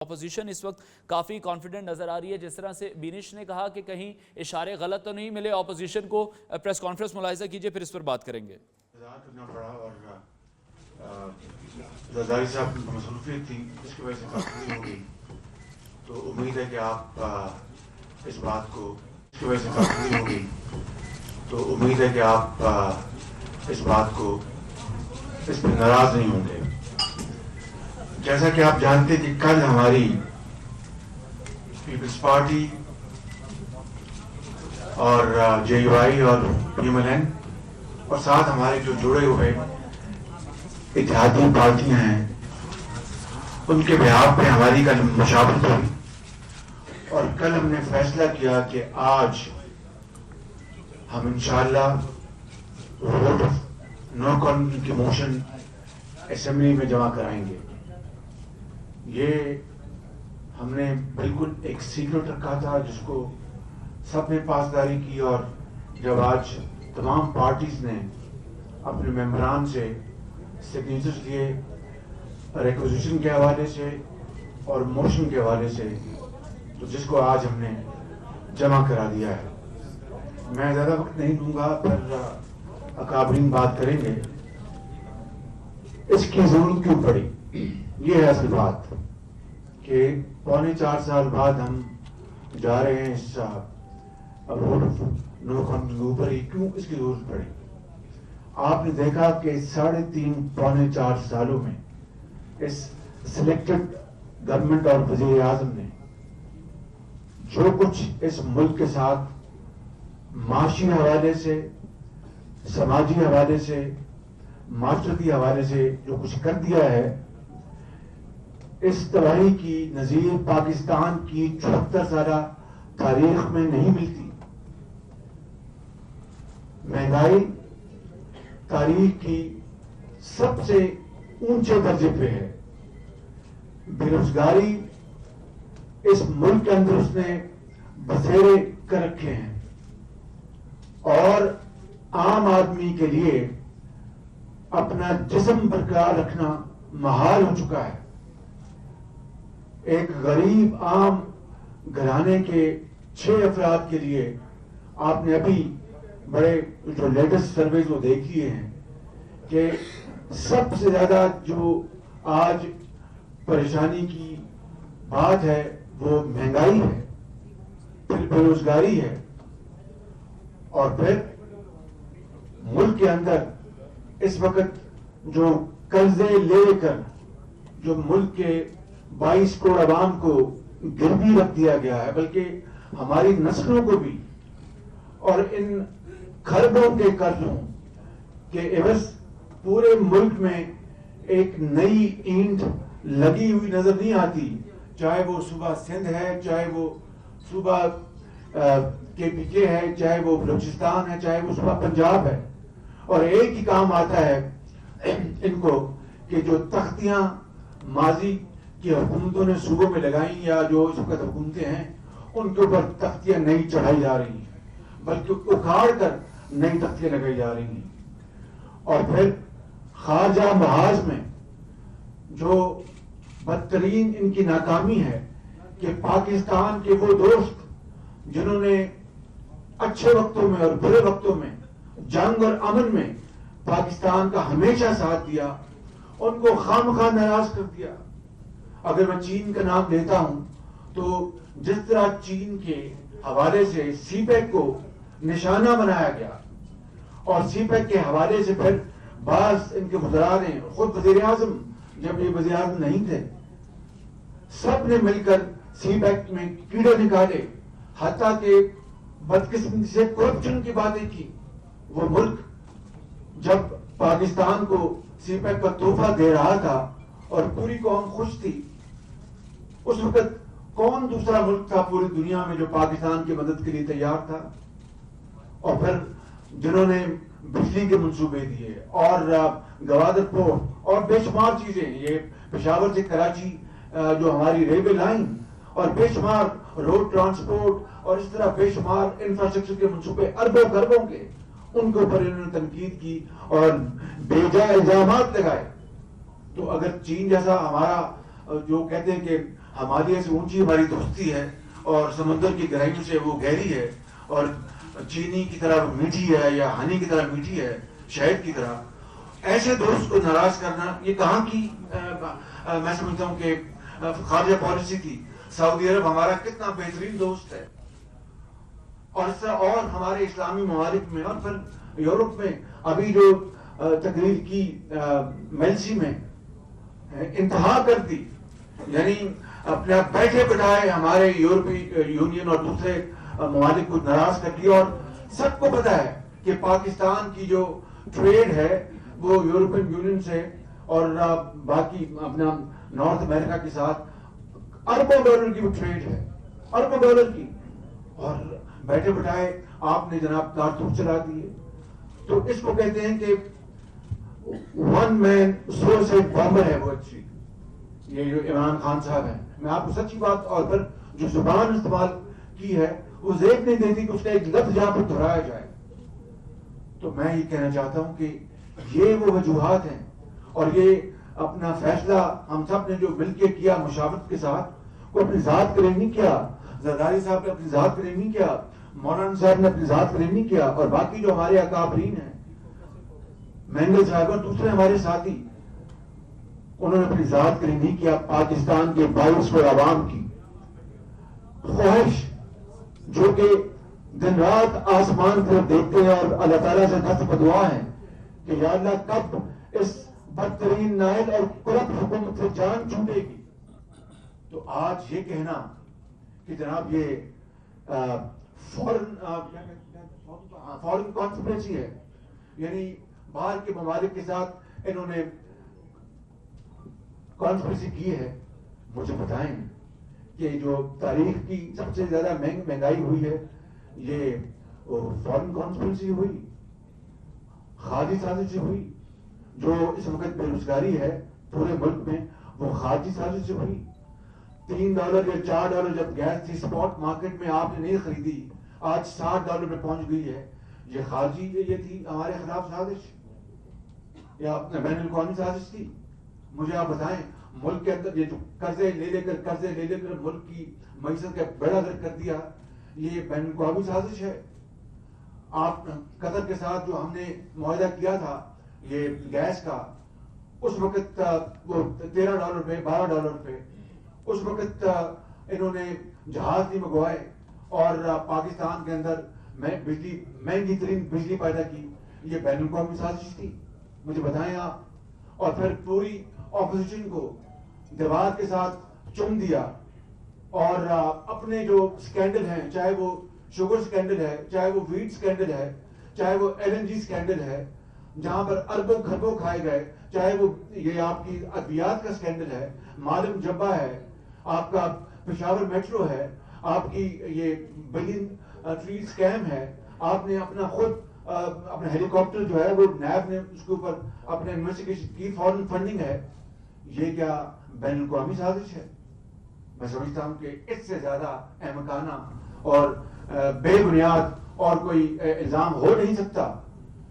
Opposition اس وقت کافی confident نظر آ رہی ہے. جس طرح سے بینش نے کہا کہ کہیں اشارے غلط تو نہیں ملے اپوزیشن کو, پریس کانفرنس ملاحظہ کیجئے پھر اس پر بات کریں گے. کرنا پڑا اور زرداری صاحب مصروفیت تھی اس کی وجہ سے بات نہیں ہو گئی, تو امید ہے کہ آپ اس بات کو اس کی وجہ سے بات نہیں ہو گئی, تو امید ہے کہ آپ اس بات کو اس پہ ناراض نہیں ہوں گے. جیسا کہ آپ جانتے کہ کل ہماری پیپلز پارٹی اور جے یو آئی اور PMLN اور ساتھ ہمارے جو جڑے ہوئے اتحادی پارٹیاں ہیں ان کے بہاف پہ ہماری کل مشاورت ہوئی, اور کل ہم نے فیصلہ کیا کہ آج ہم انشاءاللہ ووٹ نو کانفیڈنس کی موشن اسمبلی میں جمع کرائیں گے. یہ ہم نے بالکل ایک سیکرٹ رکھا تھا جس کو سب نے پاسداری کی, اور جب آج تمام پارٹیز نے اپنے ممبران سے سگنیچرز لیے ریکوزیشن کے حوالے سے اور موشن کے حوالے سے, تو جس کو آج ہم نے جمع کرا دیا ہے. میں زیادہ وقت نہیں دوں گا, پھر اکابرین بات کریں گے. اس کی ضرورت کیوں پڑی, یہ ہے اصل بات کہ 4.25 سال بعد ہم جا رہے ہیں اس ووٹ نو کانفیڈنس کے اوپر ہی. کیوں اس کی ضرورت پڑی؟ آپ نے دیکھا کہ 3.5-4 سالوں میں اس سلیکٹڈ گورنمنٹ اور وزیر اعظم نے جو کچھ اس ملک کے ساتھ معاشی حوالے سے, سماجی حوالے سے, معاشرتی حوالے سے جو کچھ کر دیا ہے, اس تباہی کی نظیر پاکستان کی 74 سالہ تاریخ میں نہیں ملتی. مہنگائی تاریخ کی سب سے اونچے درجے پہ ہے. بے روزگاری اس ملک کے اندر اس نے بسیرے کر رکھے ہیں, اور عام آدمی کے لیے اپنا جسم برقرار رکھنا محال ہو چکا ہے. ایک غریب عام گھرانے کے 6 افراد کے لیے آپ نے ابھی بڑے جو لیٹسٹ سرویز وہ دیکھ لیے ہیں کہ سب سے زیادہ جو آج پریشانی کی بات ہے وہ مہنگائی ہے, پھر بے روزگاری ہے, اور پھر ملک کے اندر اس وقت جو قرضے لے کر جو ملک کے 22 کروڑ عوام کو گروی رکھ دیا گیا ہے, بلکہ ہماری نسلوں کو بھی, اور ان خربوں کے قرضوں کے عوض پورے ملک میں ایک نئی اینٹ لگی ہوئی نظر نہیں آتی, چاہے وہ صوبہ سندھ ہے, چاہے وہ صوبہ KPK ہے, چاہے وہ بلوچستان ہے, چاہے وہ صوبہ پنجاب ہے. اور ایک ہی کام آتا ہے ان کو کہ جو تختیاں ماضی کی حکومتوں نے صوبوں میں لگائیں یا جو اس وقت حکومتیں ہیں ان کے اوپر تختیاں نہیں چڑھائی جا رہی ہیں, بلکہ اکھاڑ کر نئی تختیاں لگائی جا رہی ہیں. اور پھر خارجہ محاذ میں جو بدترین ان کی ناکامی ہے کہ پاکستان کے وہ دوست جنہوں نے اچھے وقتوں میں اور برے وقتوں میں, جنگ اور امن میں پاکستان کا ہمیشہ ساتھ دیا, ان کو خامخواہ ناراض کر دیا. اگر میں چین کا نام لیتا ہوں تو جس طرح چین کے حوالے سے سی پیک کو نشانہ بنایا گیا, اور سی پیک کے حوالے سے پھر بعض ان کے وزراء نے, خود وزیر اعظم جب یہ وزیر اعظم نہیں تھے, سب نے مل کر سی پیک میں کیڑے نکالے, حتیٰ کہ بدقسمتی سے کرپشن کی باتیں کی. وہ ملک جب پاکستان کو سی پیک کا تحفہ دے رہا تھا اور پوری قوم خوش تھی, اس وقت کون دوسرا ملک تھا پوری دنیا میں جو پاکستان کی مدد کے لیے تیار تھا؟ اور پھر جنہوں نے بجلی کے منصوبے دیے اور گوادر پورٹ اور بے شمار چیزیں, یہ پشاور سے کراچی جو ہماری ریلوے لائن اور بے شمار روڈ ٹرانسپورٹ اور اس طرح بے شمار انفراسٹرکچر کے منصوبے اربوں خربوں کے, ان کے اوپر انہوں نے تنقید کی اور بے جا الزامات لگائے. تو اگر چین جیسا ہمارا جو کہتے ہیں کہ ہمالیہ سے اونچی ہماری دوستی ہے اور سمندر کی گہرائیوں سے وہ گہری ہے اور چینی کی طرح میٹھی ہے یا ہنی کی طرح میٹھی ہے، شہد کی طرح. ایسے دوست کو ناراض کرنا یہ کہاں کی میں سمجھتا ہوں کہ خارجہ پالیسی تھی. سعودی عرب ہمارا کتنا بہترین دوست ہے، اور اس طرح اور ہمارے اسلامی ممالک میں اور پھر یورپ میں ابھی جو تقریر کی میلسی میں انتہا کر دی، یعنی اپنے آپ بیٹھے بٹھائے ہمارے یورپی یونین اور دوسرے ممالک کو ناراض کر دیا. اور سب کو پتا ہے کہ پاکستان کی جو ٹریڈ ہے وہ یورپین یونین سے اور باقی اپنا نارتھ امریکہ کے ساتھ اربوں ڈالر کی وہ ٹریڈ ہے، اربوں ڈالر کی. اور بیٹھے بٹھائے آپ نے جناب کارتوس چلا دیے. تو اس کو کہتے ہیں کہ ون مین سوسائڈ بامبر ہے وہ اچھی، یہ جو عمران خان صاحب ہیں. میں آپ کو سچی بات، اور پھر جو زبان استعمال کی ہے وہ زیب نہیں دیتی کہ اس کا ایک لفظ جہاں پر دہرایا جائے. تو میں یہ کہنا چاہتا ہوں کہ یہ وہ وجوہات ہیں، اور یہ اپنا فیصلہ ہم سب نے جو مل کے کیا مشاورت کے ساتھ، وہ اپنی ذات کے لیے نہیں کیا. زرداری صاحب نے اپنی ذات کے لیے نہیں کیا، مولانا صاحب نے اپنی ذات کے لیے نہیں کیا، اور باقی جو ہمارے اکابرین ہیں، مینگل صاحب اور دوسرے ہمارے ساتھی، انہوں نے اپنی ذات کے لیے نہیں کیا. پاکستان کے 22 کروڑ عوام کی خواہش جو کہ دن رات آسمان کی طرف دیکھتے ہیں اور اللہ تعالیٰ سے دست بدعا ہے کہ یا اللہ کب اس بدترین نائل اور کرپٹ حکومت سے جان چھوٹے گی. تو آج یہ کہنا کہ جناب یہ فورن کانسپریسی ہے، یعنی باہر کے ممالک کے ساتھ انہوں نے کانسپریسی کی ہے. مجھے بتائیں کہ جو تاریخ کی سب سے زیادہ مہنگائی ہوئی ہے یہ فورن کانسپریسی ہوئی، خارجی سازش سے ہوئی. جو اس وقت بے روزگاری ہے پورے ملک میں وہ خارجی سازش سے ہوئی. $3 یا $4 جب گیس تھی اسپاٹ مارکیٹ میں آپ نے نہیں خریدی، آج $60 میں پہنچ گئی ہے. یہ خارجی یہ تھی ہمارے خلاف سازش یا اپنے بین الاقوامی سازش تھی؟ مجھے آپ بتائیں. ملک کے اندر یہ جو قرضے لے لے کر ملک کی معیشت کا بیڑا غرق کر دیا، یہ بین الاقوامی سازش ہے. آپ قطر کے ساتھ جو ہم نے معاہدہ کیا تھا یہ گیس کا، اس وقت وہ $13 پہ $12 پہ، اس وقت انہوں نے جہاز نہیں منگوائے اور پاکستان کے اندر بجلی مہنگی ترین بجلی پیدا کی. یہ بین الاقوامی سازش تھی. مجھے بتائیں آپ. اور پھر پوری اپوزیشن کو دیوار کے ساتھ چم دیا اور اپنے جو سکینڈل ہیں، چاہے وہ شوگر سکینڈل ہے، چاہے وہ ویٹ سکینڈل ہے، چاہے وہ LNG سکینڈل ہے جہاں پر اربوں کھربوں کھائے گئے، چاہے وہ یہ آپ کی ادویات کا سکینڈل ہے، معلوم جبہ ہے، آپ کا پشاور میٹرو ہے، آپ کی یہ بلین ٹری سکیم ہے، آپ نے اپنا خود اپنا ہیلی کاپٹر جو ہے وہ نیب نے اس کے اوپر اپنے انویسٹیگیشن کی، فورن فنڈنگ ہے. یہ کیا بین الاقوامی سازش ہے؟ میں سمجھتا ہوں کہ اس سے زیادہ احمقانہ اور بے بنیاد اور کوئی الزام ہو نہیں سکتا.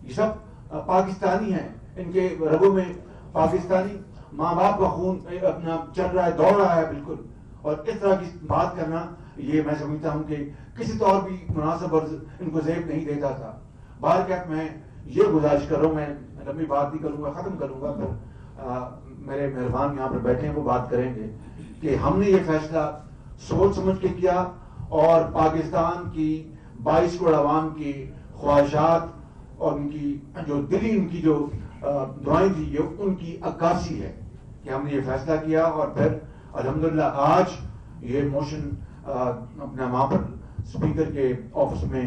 یہ سب پاکستانی ہیں، ان کے رگوں میں پاکستانی ماں باپ کا خون اپنا چل رہا ہے، دوڑ رہا ہے بالکل. اور اس طرح کی بات کرنا یہ میں سمجھتا ہوں کہ کسی طور بھی مناسب اور ان کو زیب نہیں دیتا تھا. بہرکیف میں یہ گزارش کر رہا ہوں، میں لمبی بات نہیں کروں گا، ختم کروں گا، پھر میرے مہربان یہاں پر بیٹھے ہیں وہ بات کریں گے کہ ہم نے یہ فیصلہ سوچ سمجھ کے کیا اور پاکستان کی 22 کروڑ عوام کی خواہشات اور ان کی جو دلی ان کی جو دعائیں تھی یہ ان کی عکاسی ہے کہ ہم نے یہ فیصلہ کیا. اور پھر الحمدللہ آج یہ موشن اپنا وہاں پر اسپیکر کے آفس میں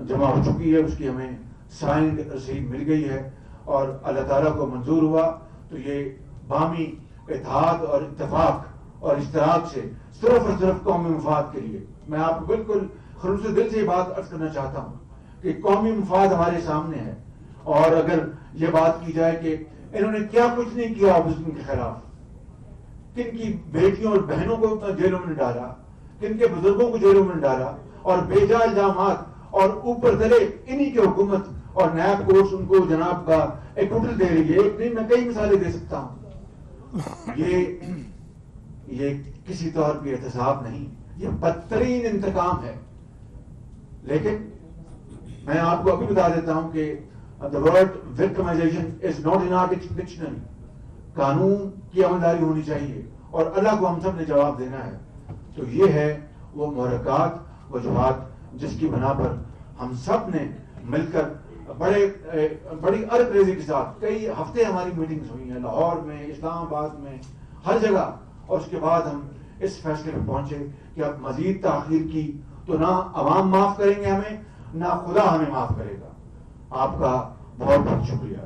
جمع ہو چکی ہے، اس کی ہمیں سائنڈ رسید مل گئی ہے اور اللہ تعالیٰ کو منظور ہوا. تو یہ باہمی اتحاد اور اتفاق اور اشتراک سے صرف اور صرف قومی مفاد کے لیے، میں آپ کو بالکل خلوص دل سے یہ بات عرض کرنا چاہتا ہوں کہ قومی مفاد ہمارے سامنے ہے. اور اگر یہ بات کی جائے کہ انہوں نے کیا کچھ نہیں کیا اپوزیشن کے خلاف، کن کی بیٹیوں اور بہنوں کو جیلوں میں ڈالا، کن کے بزرگوں کو جیلوں میں ڈالا اور بے جا الزامات، اور اوپر تلے انہی کی حکومت اور نیب کورٹس ان کو جناب کا ایکوٹل دے رہی ہے. ایک نہیں میں کئی مثالیں دے سکتا ہوں. یہ کسی طور پہ احتساب نہیں، یہ بدترین انتقام ہے. لیکن میں آپ کو ابھی بتا دیتا ہوں کہ the word victimization is not in our dictionary. قانون کی عملداری ہونی چاہیے اور اللہ کو ہم سب نے جواب دینا ہے. تو یہ ہے وہ محرکات وجوہات جس کی بنا پر ہم سب نے مل کر بڑی ارق ریزی کے ساتھ کئی ہفتے ہماری میٹنگز ہوئی ہیں، لاہور میں، اسلام آباد میں، ہر جگہ. اور اس کے بعد ہم اس فیصلے پہ پہنچے کہ اب مزید تاخیر کی تو نہ عوام معاف کریں گے ہمیں، نہ خدا ہمیں معاف کرے گا. آپ کا بہت بہت شکریہ.